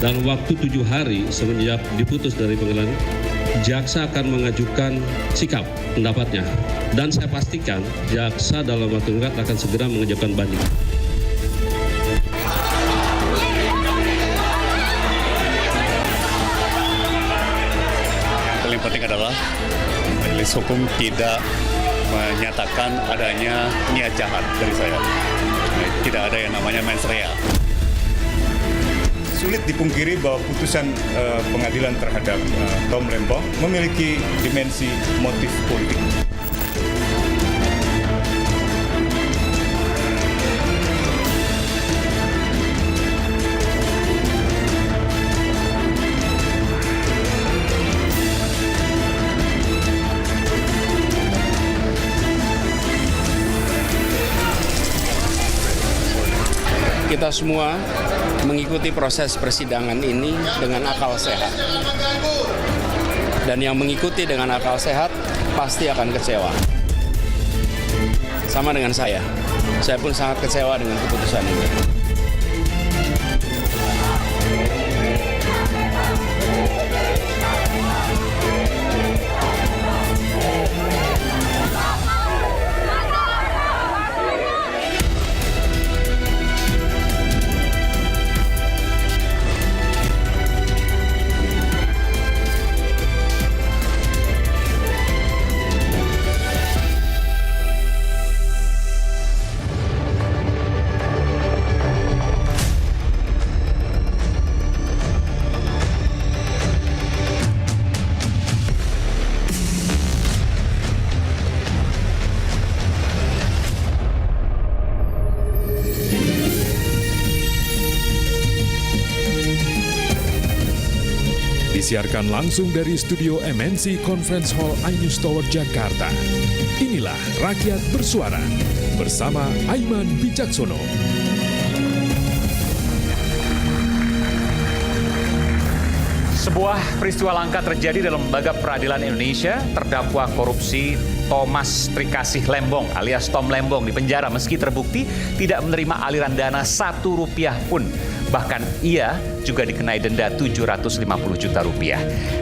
dalam waktu 7 hari semenjak diputus dari pengadilan, jaksa akan mengajukan sikap pendapatnya. Dan saya pastikan jaksa dalam waktu dekat akan segera mengajukan banding. Yang paling penting adalah majelis hukum tidak menyatakan adanya niat jahat dari saya. Tidak ada yang namanya mens rea. Sulit dipungkiri bahwa putusan pengadilan terhadap Tom Lembong memiliki dimensi motif politik. Kita semua mengikuti proses persidangan ini dengan akal sehat. Dan yang mengikuti dengan akal sehat pasti akan kecewa. Sama dengan saya pun sangat kecewa dengan keputusan ini. Disiarkan langsung dari studio MNC Conference Hall iNews Tower Jakarta. Inilah Rakyat Bersuara bersama Aiman Wicaksono. Sebuah peristiwa langka terjadi dalam lembaga peradilan Indonesia. Terdakwa korupsi Thomas Trikasih Lembong alias Tom Lembong dipenjara meski terbukti tidak menerima aliran dana Rp1 pun. Bahkan ia juga dikenai denda Rp750 juta.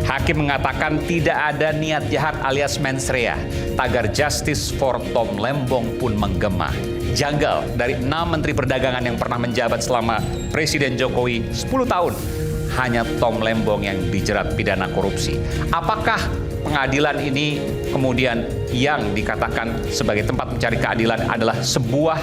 Hakim mengatakan tidak ada niat jahat alias mens rea. Tagar Justice for Tom Lembong pun menggema. Janggal dari 6 menteri perdagangan yang pernah menjabat selama Presiden Jokowi 10 tahun. Hanya Tom Lembong yang dijerat pidana korupsi. Apakah pengadilan ini kemudian yang dikatakan sebagai tempat mencari keadilan adalah sebuah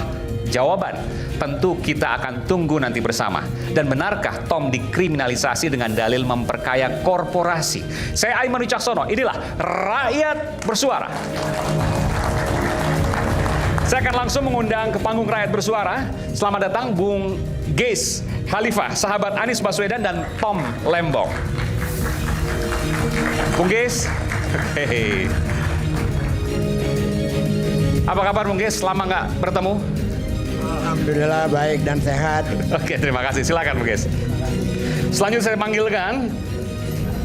jawaban? Tentu kita akan tunggu nanti bersama. Dan benarkah Tom dikriminalisasi dengan dalil memperkaya korporasi? Saya Aiman Wicaksono, inilah Rakyat Bersuara. Saya akan langsung mengundang ke panggung Rakyat Bersuara. Selamat datang Bung Geis Khalifah, sahabat Anies Baswedan dan Tom Lembong. Bung Geis, apa kabar Bung Geis? Lama nggak bertemu? Alhamdulillah baik dan sehat. Oke, terima kasih. Silakan Bung Geis. Selanjutnya saya panggilkan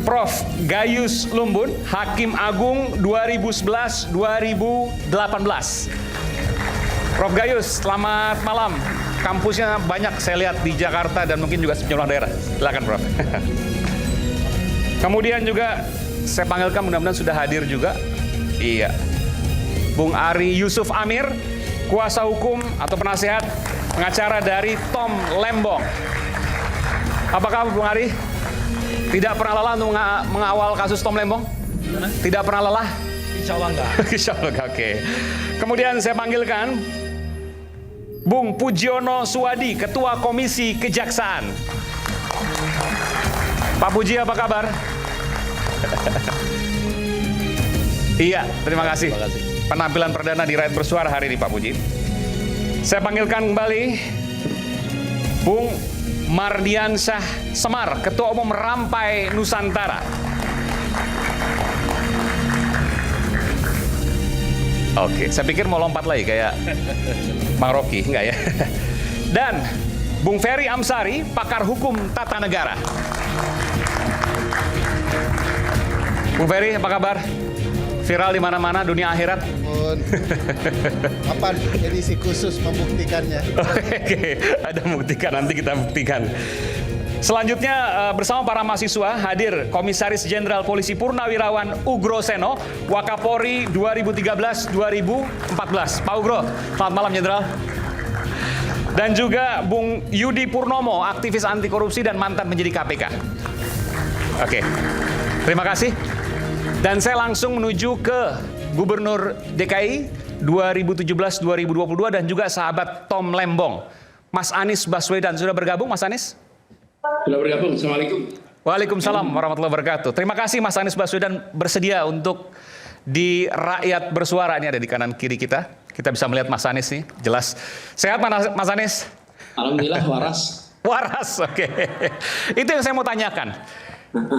Prof. Gayus Lumbun, Hakim Agung 2011-2018. Prof. Gayus, selamat malam. Kampusnya banyak saya lihat di Jakarta dan mungkin juga sejumlah daerah. Silakan Prof. Kemudian juga saya panggilkan, mudah-mudahan sudah hadir juga. Iya. Bung Ari Yusuf Amir, kuasa hukum atau penasihat pengacara dari Tom Lembong. Apakah Bung Ari tidak pernah lelah untuk mengawal kasus Tom Lembong? Tidak pernah lelah? Insya Allah enggak. Insya Allah enggak, oke. Kemudian saya panggilkan Bung Pujiono Suwadi, Ketua Komisi Kejaksaan. Pak Puji, apa kabar? Iya, terima kasih. Penampilan perdana di Rakyat Bersuara hari ini Pak Puji. Saya panggilkan kembali Bung Mardiansyah Semar, Ketua Umum Rampai Nusantara. Oke, saya pikir mau lompat lagi kayak Bang Rocky, enggak ya? Dan Bung Ferry Amsari, pakar hukum tata negara. Bung Ferry, apa kabar? Viral di mana-mana dunia akhirat. Kapan edisi khusus membuktikannya? Oke, ada membuktikan, nanti kita buktikan. Selanjutnya bersama para mahasiswa hadir Komisaris Jenderal Polisi Purnawirawan Ugro Seno, Wakapolri 2013-2014. Pak Ugro, selamat malam Jenderal. Dan juga Bung Yudi Purnomo, aktivis anti korupsi dan mantan penyidik KPK. Oke, terima kasih. Dan saya langsung menuju ke Gubernur DKI 2017-2022 dan juga sahabat Tom Lembong. Mas Anies Baswedan sudah bergabung, Mas Anies? Sudah bergabung. Assalamualaikum. Waalaikumsalam warahmatullahi wabarakatuh. Terima kasih Mas Anies Baswedan bersedia untuk di Rakyat Bersuara. Ini ada di kanan kiri kita. Kita bisa melihat Mas Anies nih, jelas. Sehat Mas Anies? Alhamdulillah waras. Waras, oke. Itu yang saya mau tanyakan.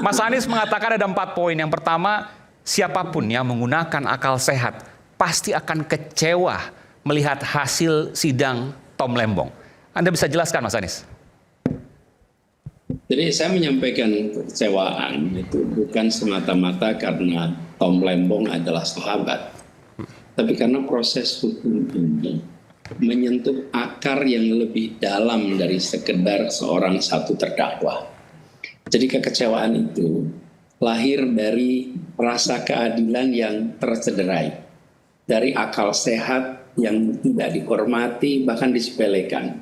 Mas Anies mengatakan ada 4 poin. Yang pertama, siapapun yang menggunakan akal sehat pasti akan kecewa melihat hasil sidang Tom Lembong. Anda bisa jelaskan Mas Anies? Jadi saya menyampaikan kekecewaan itu bukan semata-mata karena Tom Lembong adalah sahabat, tapi karena proses hukum ini menyentuh akar yang lebih dalam dari sekedar seorang satu terdakwa. Jadi kekecewaan itu lahir dari rasa keadilan yang tercederai, dari akal sehat yang tidak dihormati bahkan disepelekan,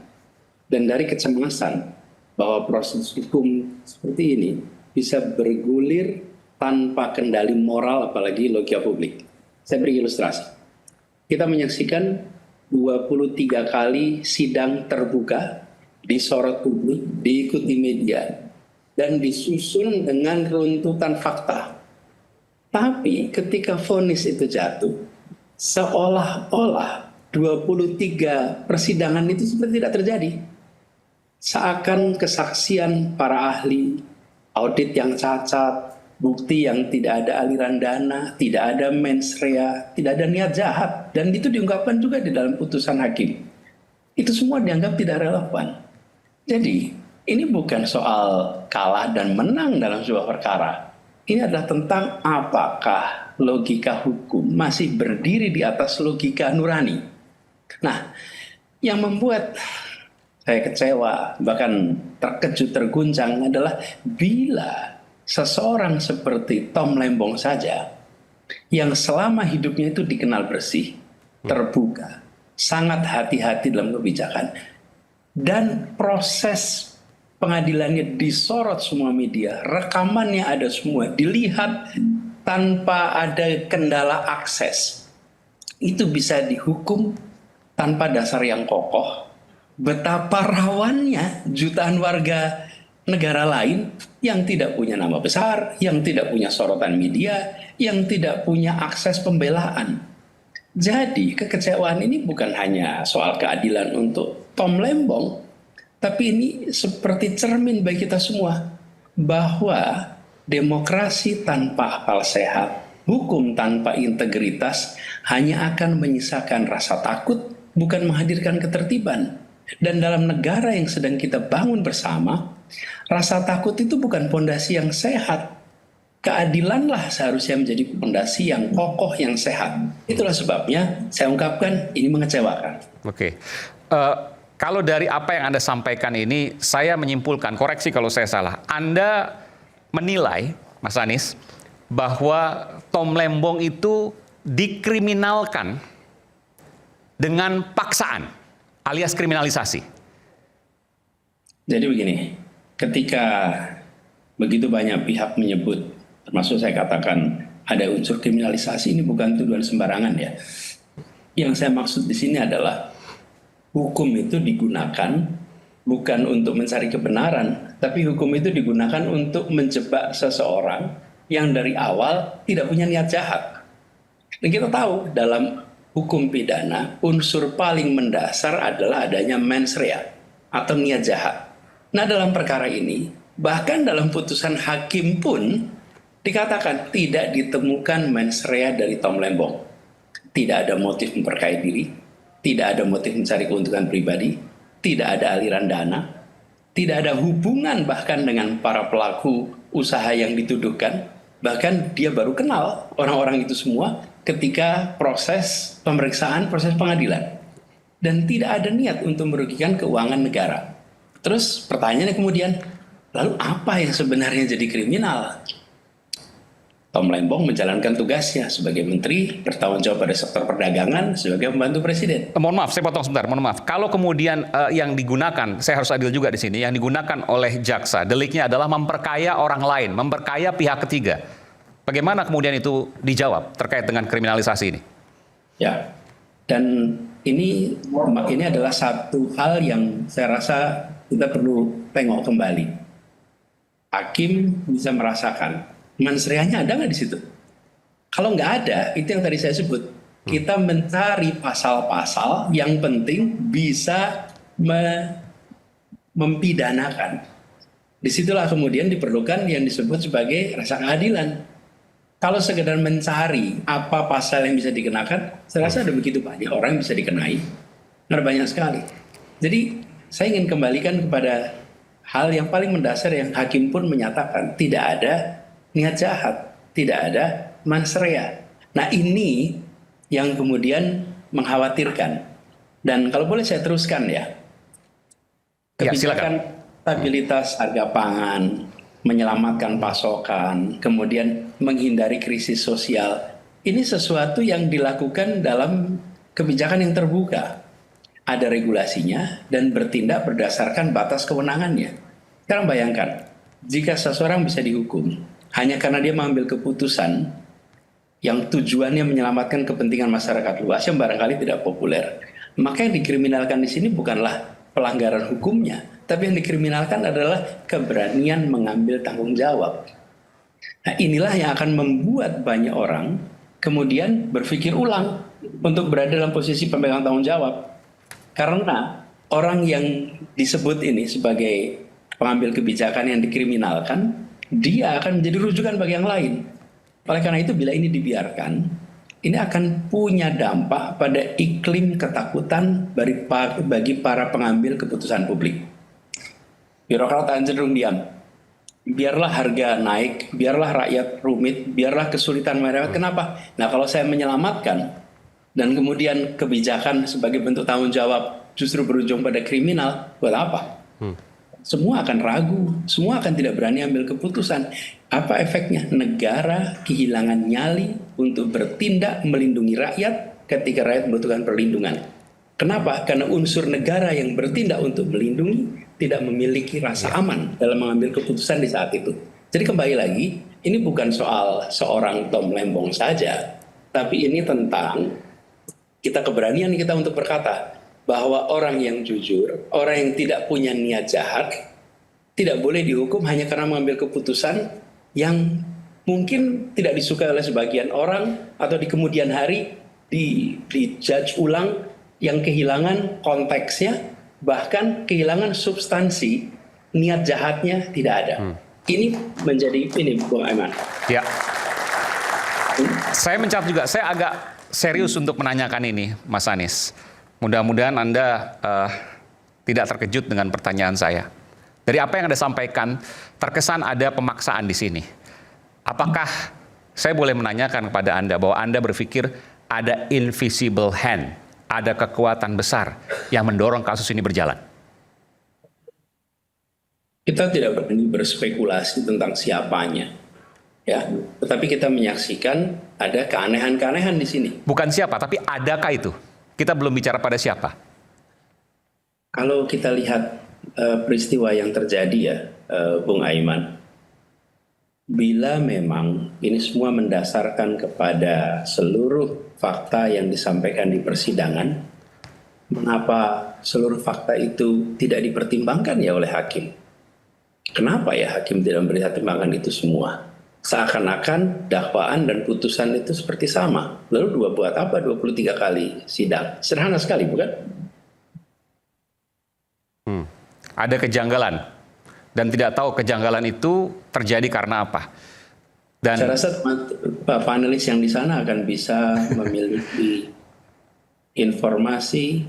dan dari kecemasan bahwa proses hukum seperti ini bisa bergulir tanpa kendali moral apalagi logika publik. Saya beri ilustrasi. Kita menyaksikan 23 kali sidang terbuka, disorot publik, diikuti media, dan disusun dengan runtutan fakta. Tapi ketika vonis itu jatuh, seolah-olah 23 persidangan itu seperti tidak terjadi. Seakan kesaksian para ahli, audit yang cacat, bukti yang tidak ada aliran dana, tidak ada mens rea, tidak ada niat jahat. Dan itu diungkapkan juga di dalam putusan hakim. Itu semua dianggap tidak relevan. Jadi ini bukan soal kalah dan menang dalam sebuah perkara. Ini adalah tentang apakah logika hukum masih berdiri di atas logika nurani. Nah, yang membuat saya kecewa, bahkan terkejut, terguncang adalah bila seseorang seperti Tom Lembong saja, yang selama hidupnya itu dikenal bersih, terbuka, sangat hati-hati dalam kebijakan, dan proses pengadilannya disorot semua media, rekamannya ada semua, dilihat tanpa ada kendala akses, itu bisa dihukum tanpa dasar yang kokoh. Betapa rawannya jutaan warga negara lain yang tidak punya nama besar, yang tidak punya sorotan media, yang tidak punya akses pembelaan. Jadi kekecewaan ini bukan hanya soal keadilan untuk Tom Lembong, tapi ini seperti cermin bagi kita semua bahwa demokrasi tanpa akal sehat, hukum tanpa integritas hanya akan menyisakan rasa takut, bukan menghadirkan ketertiban. Dan dalam negara yang sedang kita bangun bersama, rasa takut itu bukan pondasi yang sehat. Keadilanlah seharusnya menjadi pondasi yang kokoh, yang sehat. Itulah sebabnya saya ungkapkan ini mengecewakan. Oke. Kalau dari apa yang Anda sampaikan ini, saya menyimpulkan, koreksi kalau saya salah, Anda menilai, Mas Anies, bahwa Tom Lembong itu dikriminalkan dengan paksaan, alias kriminalisasi. Jadi begini, ketika begitu banyak pihak menyebut, termasuk saya katakan ada unsur kriminalisasi, ini bukan tuduhan sembarangan ya. Yang saya maksud di sini adalah hukum itu digunakan bukan untuk mencari kebenaran, tapi hukum itu digunakan untuk menjebak seseorang yang dari awal tidak punya niat jahat. Dan kita tahu dalam hukum pidana, unsur paling mendasar adalah adanya mens rea atau niat jahat. Nah, dalam perkara ini, bahkan dalam putusan hakim pun dikatakan tidak ditemukan mens rea dari Tom Lembong. Tidak ada motif memperkaya diri, tidak ada motif mencari keuntungan pribadi, tidak ada aliran dana, tidak ada hubungan bahkan dengan para pelaku usaha yang dituduhkan. Bahkan dia baru kenal orang-orang itu semua ketika proses pemeriksaan, proses pengadilan. Dan tidak ada niat untuk merugikan keuangan negara. Terus pertanyaannya kemudian, Lalu apa yang sebenarnya jadi kriminal? Tom Lembong menjalankan tugasnya sebagai menteri, bertanggung jawab pada sektor perdagangan sebagai pembantu presiden. Mohon maaf, saya potong sebentar. Mohon maaf. Kalau kemudian yang digunakan, saya harus adil juga di sini, yang digunakan oleh jaksa, deliknya adalah memperkaya orang lain, memperkaya pihak ketiga. Bagaimana kemudian itu dijawab terkait dengan kriminalisasi ini? Ya, dan ini adalah satu hal yang saya rasa kita perlu tengok kembali. Hakim bisa merasakan mensreanya ada nggak di situ? Kalau nggak ada, itu yang tadi saya sebut. Kita mencari pasal-pasal yang penting bisa mempidanakan. Disitulah kemudian diperlukan yang disebut sebagai rasa keadilan. Kalau sekedar mencari apa pasal yang bisa dikenakan, saya rasa ada begitu banyak orang yang bisa dikenai. Ada banyak sekali. Jadi saya ingin kembalikan kepada hal yang paling mendasar yang hakim pun menyatakan tidak ada niat jahat, tidak ada mens rea. Nah ini yang kemudian mengkhawatirkan. Dan kalau boleh saya teruskan ya. Kebijakan stabilitas harga pangan, menyelamatkan pasokan, kemudian menghindari krisis sosial. Ini sesuatu yang dilakukan dalam kebijakan yang terbuka. Ada regulasinya dan bertindak berdasarkan batas kewenangannya. Sekarang bayangkan, jika seseorang bisa dihukum hanya karena dia mengambil keputusan yang tujuannya menyelamatkan kepentingan masyarakat luas yang barangkali tidak populer, maka yang dikriminalkan di sini bukanlah pelanggaran hukumnya, tapi yang dikriminalkan adalah keberanian mengambil tanggung jawab. Nah, inilah yang akan membuat banyak orang kemudian berpikir ulang untuk berada dalam posisi pemegang tanggung jawab. Karena orang yang disebut ini sebagai pengambil kebijakan yang dikriminalkan, dia akan menjadi rujukan bagi yang lain. Oleh karena itu, bila ini dibiarkan, ini akan punya dampak pada iklim ketakutan bagi para pengambil keputusan publik. Birokrat akan cenderung diam. Biarlah harga naik, biarlah rakyat rumit, biarlah kesulitan mereka. Kenapa? Nah, kalau saya menyelamatkan dan kemudian kebijakan sebagai bentuk tanggung jawab justru berujung pada kriminal, buat apa? Semua akan ragu, semua akan tidak berani ambil keputusan. Apa efeknya? Negara kehilangan nyali untuk bertindak melindungi rakyat ketika rakyat membutuhkan perlindungan. Kenapa? Karena unsur negara yang bertindak untuk melindungi tidak memiliki rasa aman dalam mengambil keputusan di saat itu. Jadi kembali lagi, ini bukan soal seorang Tom Lembong saja, tapi ini tentang keberanian kita untuk berkata bahwa orang yang jujur, orang yang tidak punya niat jahat, tidak boleh dihukum hanya karena mengambil keputusan yang mungkin tidak disukai oleh sebagian orang, atau di kemudian hari di-judge ulang yang kehilangan konteksnya, bahkan kehilangan substansi, niat jahatnya tidak ada. Ini menjadi ini, Bung Aiman. Ya. Saya mencatat juga, saya agak serius untuk menanyakan ini, Mas Anies. Mudah-mudahan Anda tidak terkejut dengan pertanyaan saya. Dari apa yang Anda sampaikan, terkesan ada pemaksaan di sini. Apakah saya boleh menanyakan kepada Anda bahwa Anda berpikir ada invisible hand, ada kekuatan besar yang mendorong kasus ini berjalan? Kita tidak berani berspekulasi tentang siapanya, ya. Tetapi kita menyaksikan ada keanehan-keanehan di sini. Bukan siapa, tapi adakah itu? Kita belum bicara pada siapa. Kalau kita lihat peristiwa yang terjadi ya, Bung Aiman, bila memang ini semua mendasarkan kepada seluruh fakta yang disampaikan di persidangan, mengapa seluruh fakta itu tidak dipertimbangkan ya oleh hakim? Kenapa ya hakim tidak memberi pertimbangan itu semua? Seakan-akan dakwaan dan putusan itu seperti sama. Lalu buat apa 23 kali sidang? Sederhana sekali, bukan? Ada kejanggalan. Dan tidak tahu kejanggalan itu terjadi karena apa. Dan saya rasa panelis yang di sana akan bisa memiliki informasi,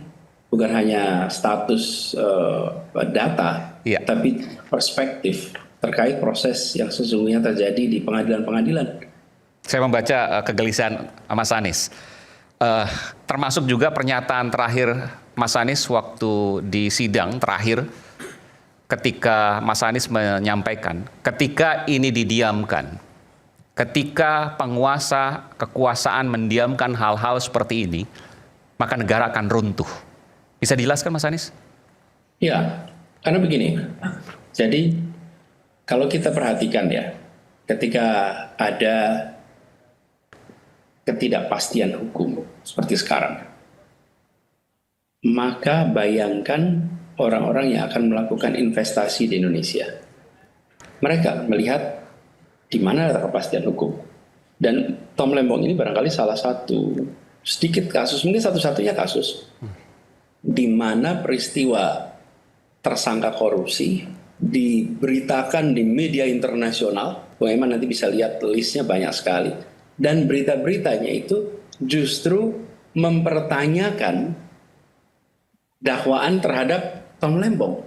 bukan hanya status data, tapi perspektif terkait proses yang sesungguhnya terjadi di pengadilan-pengadilan. Saya membaca kegelisahan Mas Anies. Termasuk juga pernyataan terakhir Mas Anies waktu di sidang terakhir, ketika Mas Anies menyampaikan, ketika ini didiamkan, ketika penguasa kekuasaan mendiamkan hal-hal seperti ini, maka negara akan runtuh. Bisa dijelaskan Mas Anies? Ya, karena begini. Jadi kalau kita perhatikan ya, ketika ada ketidakpastian hukum seperti sekarang, maka bayangkan orang-orang yang akan melakukan investasi di Indonesia. Mereka melihat di mana ada kepastian hukum. Dan Tom Lembong ini barangkali salah satu sedikit kasus, mungkin satu-satunya kasus di mana peristiwa tersangka korupsi diberitakan di media internasional. Bung Eman nanti bisa lihat listnya banyak sekali. Dan berita-beritanya itu justru mempertanyakan dakwaan terhadap Tom Lembong.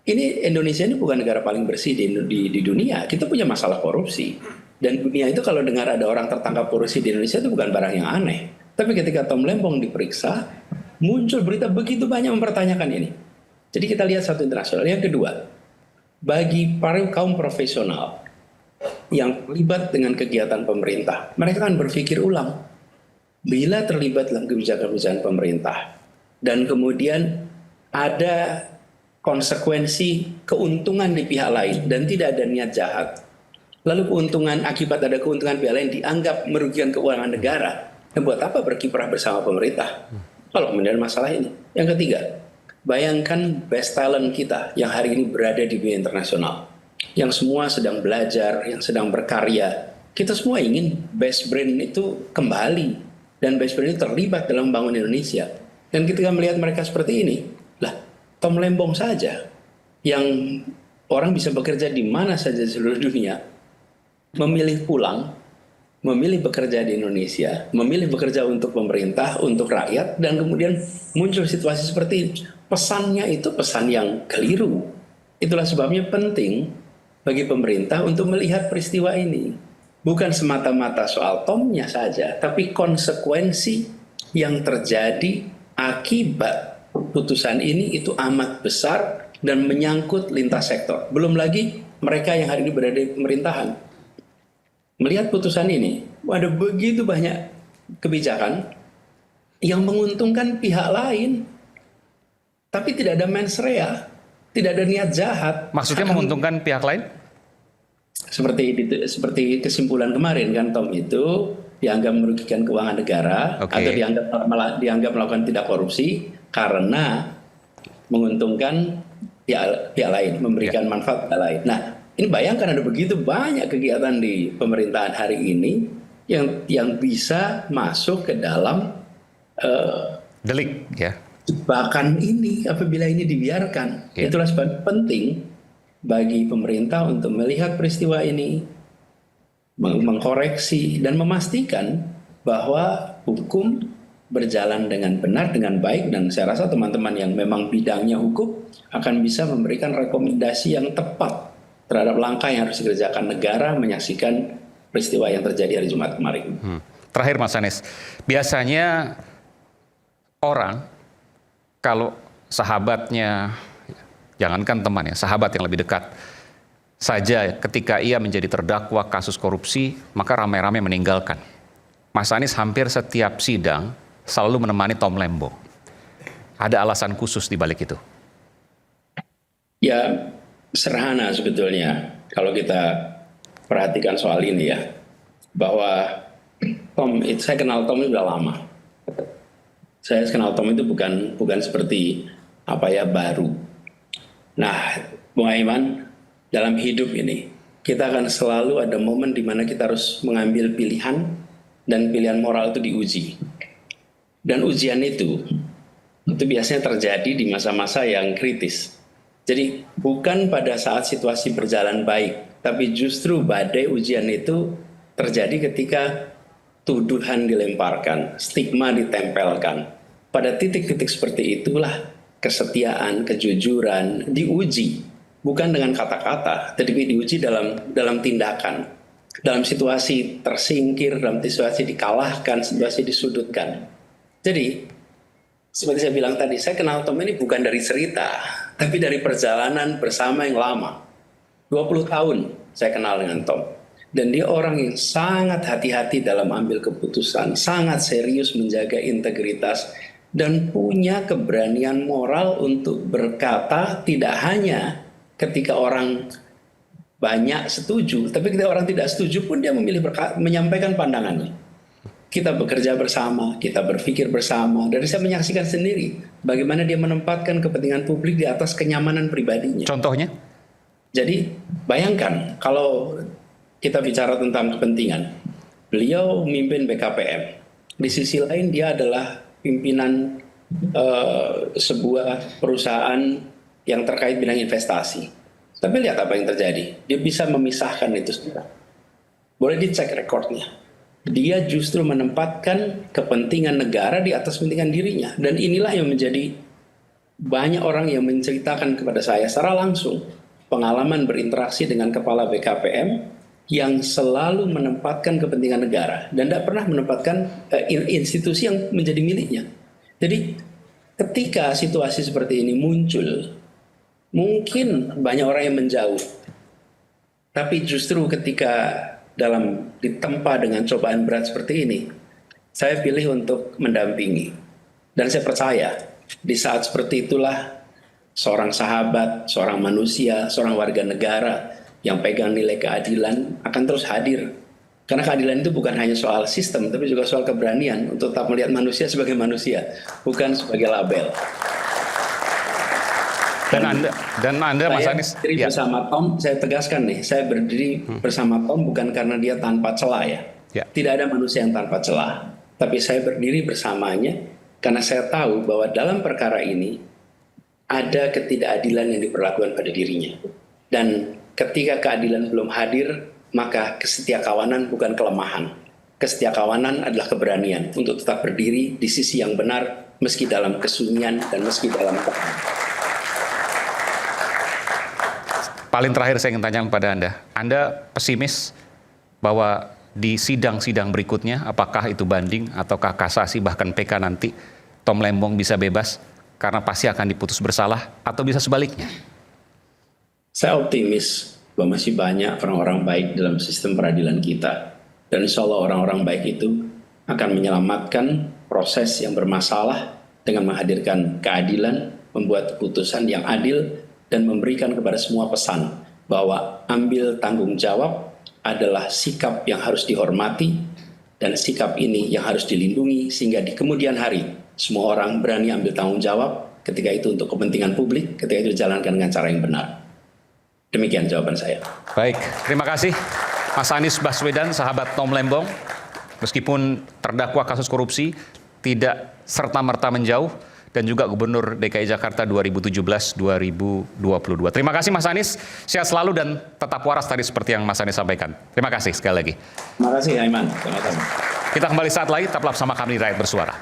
Ini Indonesia ini bukan negara paling bersih di dunia. Kita punya masalah korupsi. Dan dunia itu kalau dengar ada orang tertangkap korupsi di Indonesia itu bukan barang yang aneh. Tapi ketika Tom Lembong diperiksa, muncul berita begitu banyak mempertanyakan ini. Jadi kita lihat satu internasional. Yang kedua, bagi para kaum profesional yang terlibat dengan kegiatan pemerintah, mereka kan berpikir ulang. Bila terlibat dalam kebijakan-kebijakan pemerintah, dan kemudian ada konsekuensi keuntungan di pihak lain dan tidak ada niat jahat, lalu akibat ada keuntungan pihak lain dianggap merugikan keuangan negara, buat apa berkiprah bersama pemerintah kalau kemudian masalah ini? Yang ketiga, bayangkan best talent kita yang hari ini berada di dunia internasional, yang semua sedang belajar, yang sedang berkarya. Kita semua ingin best brain itu kembali, dan best brain itu terlibat dalam membangun Indonesia. Dan ketika melihat mereka seperti ini, lah, Tom Lembong saja yang orang bisa bekerja di mana saja di seluruh dunia, memilih pulang, memilih bekerja di Indonesia, memilih bekerja untuk pemerintah, untuk rakyat, dan kemudian muncul situasi seperti ini. Pesannya itu pesan yang keliru. Itulah sebabnya penting bagi pemerintah untuk melihat peristiwa ini. Bukan semata-mata soal Tomnya saja, tapi konsekuensi yang terjadi akibat putusan ini itu amat besar dan menyangkut lintas sektor. Belum lagi mereka yang hari ini berada di pemerintahan. Melihat putusan ini, ada begitu banyak kebijakan yang menguntungkan pihak lain, tapi tidak ada mens rea, tidak ada niat jahat. Maksudnya menguntungkan pihak lain? Seperti kesimpulan kemarin kan, Tom itu dianggap merugikan keuangan negara, atau dianggap melakukan tidak korupsi karena menguntungkan pihak lain, memberikan manfaat pihak lain. Nah, ini bayangkan ada begitu banyak kegiatan di pemerintahan hari ini yang bisa masuk ke dalam delik, ya. Bahkan ini apabila ini dibiarkan, Ya. Itulah sebab penting bagi pemerintah untuk melihat peristiwa ini, mengkoreksi dan memastikan bahwa hukum berjalan dengan benar, dengan baik, dan saya rasa teman-teman yang memang bidangnya hukum akan bisa memberikan rekomendasi yang tepat terhadap langkah yang harus dikerjakan negara menyaksikan peristiwa yang terjadi hari Jumat kemarin. Terakhir Mas Anies, biasanya orang kalau sahabatnya, jangankan teman ya, sahabat yang lebih dekat saja ketika ia menjadi terdakwa kasus korupsi, maka ramai-ramai meninggalkan. Mas Anies hampir setiap sidang selalu menemani Tom Lembong. Ada alasan khusus di balik itu? Ya, sederhana sebetulnya kalau kita perhatikan soal ini ya, bahwa saya kenal Tom itu sudah lama. Saya kenal Tom itu bukan seperti baru. Nah, Bung Aiman, dalam hidup ini kita akan selalu ada momen di mana kita harus mengambil pilihan, dan pilihan moral itu diuji. Dan ujian itu biasanya terjadi di masa-masa yang kritis. Jadi bukan pada saat situasi berjalan baik, tapi justru badai ujian itu terjadi ketika tuduhan dilemparkan, stigma ditempelkan. Pada titik-titik seperti itulah kesetiaan, kejujuran diuji, bukan dengan kata-kata, tetapi diuji dalam tindakan. Dalam situasi tersingkir, dalam situasi dikalahkan, situasi disudutkan. Jadi, seperti saya bilang tadi, saya kenal Tom ini bukan dari cerita, tapi dari perjalanan bersama yang lama. 20 tahun saya kenal dengan Tom. Dan dia orang yang sangat hati-hati dalam ambil keputusan, sangat serius menjaga integritas, dan punya keberanian moral untuk berkata tidak hanya ketika orang banyak setuju, tapi ketika orang tidak setuju pun dia memilih menyampaikan pandangannya. Kita bekerja bersama, kita berpikir bersama, dan saya menyaksikan sendiri bagaimana dia menempatkan kepentingan publik di atas kenyamanan pribadinya. Contohnya? Jadi bayangkan kalau kita bicara tentang kepentingan, beliau memimpin BKPM. Di sisi lain dia adalah pimpinan sebuah perusahaan yang terkait bidang investasi. Tapi lihat apa yang terjadi. Dia bisa memisahkan itu semua. Boleh dicek rekornya. Dia justru menempatkan kepentingan negara di atas kepentingan dirinya. Dan inilah yang menjadi banyak orang yang menceritakan kepada saya secara langsung pengalaman berinteraksi dengan kepala BKPM yang selalu menempatkan kepentingan negara dan tidak pernah menempatkan institusi yang menjadi miliknya. Jadi ketika situasi seperti ini muncul, mungkin banyak orang yang menjauh. Tapi justru ketika ditempa dengan cobaan berat seperti ini, saya pilih untuk mendampingi. Dan saya percaya di saat seperti itulah seorang sahabat, seorang manusia, seorang warga negara yang pegang nilai keadilan akan terus hadir. Karena keadilan itu bukan hanya soal sistem, tapi juga soal keberanian untuk tetap melihat manusia sebagai manusia, bukan sebagai label. Dan Anda Mas Anies, berdiri bersama Tom, saya tegaskan nih, saya berdiri bersama Tom bukan karena dia tanpa celah ya. Tidak ada manusia yang tanpa celah. Tapi saya berdiri bersamanya karena saya tahu bahwa dalam perkara ini ada ketidakadilan yang diperlakukan pada dirinya. Dan ketika keadilan belum hadir, maka kesetiakawanan bukan kelemahan. Kesetiakawanan adalah keberanian untuk tetap berdiri di sisi yang benar meski dalam kesunyian dan meski dalam kehadiran. paling terakhir saya ingin tanya kepada Anda pesimis bahwa di sidang-sidang berikutnya, apakah itu banding ataukah kasasi bahkan PK nanti, Tom Lembong bisa bebas karena pasti akan diputus bersalah, atau bisa sebaliknya? Saya optimis bahwa masih banyak orang-orang baik dalam sistem peradilan kita. Dan insya Allah orang-orang baik itu akan menyelamatkan proses yang bermasalah dengan menghadirkan keadilan, membuat keputusan yang adil, dan memberikan kepada semua pesan bahwa ambil tanggung jawab adalah sikap yang harus dihormati, dan sikap ini yang harus dilindungi sehingga di kemudian hari semua orang berani ambil tanggung jawab ketika itu untuk kepentingan publik, ketika itu dijalankan dengan cara yang benar. Demikian jawaban saya. Baik, terima kasih Mas Anies Baswedan, sahabat Tom Lembong. Meskipun terdakwa kasus korupsi, tidak serta-merta menjauh, dan juga Gubernur DKI Jakarta 2017-2022. Terima kasih Mas Anies, sehat selalu dan tetap waras tadi seperti yang Mas Anies sampaikan. Terima kasih sekali lagi. Terima kasih Aiman. Sama-sama. Kita kembali saat lagi, tetaplah bersama kami di Rakyat Bersuara.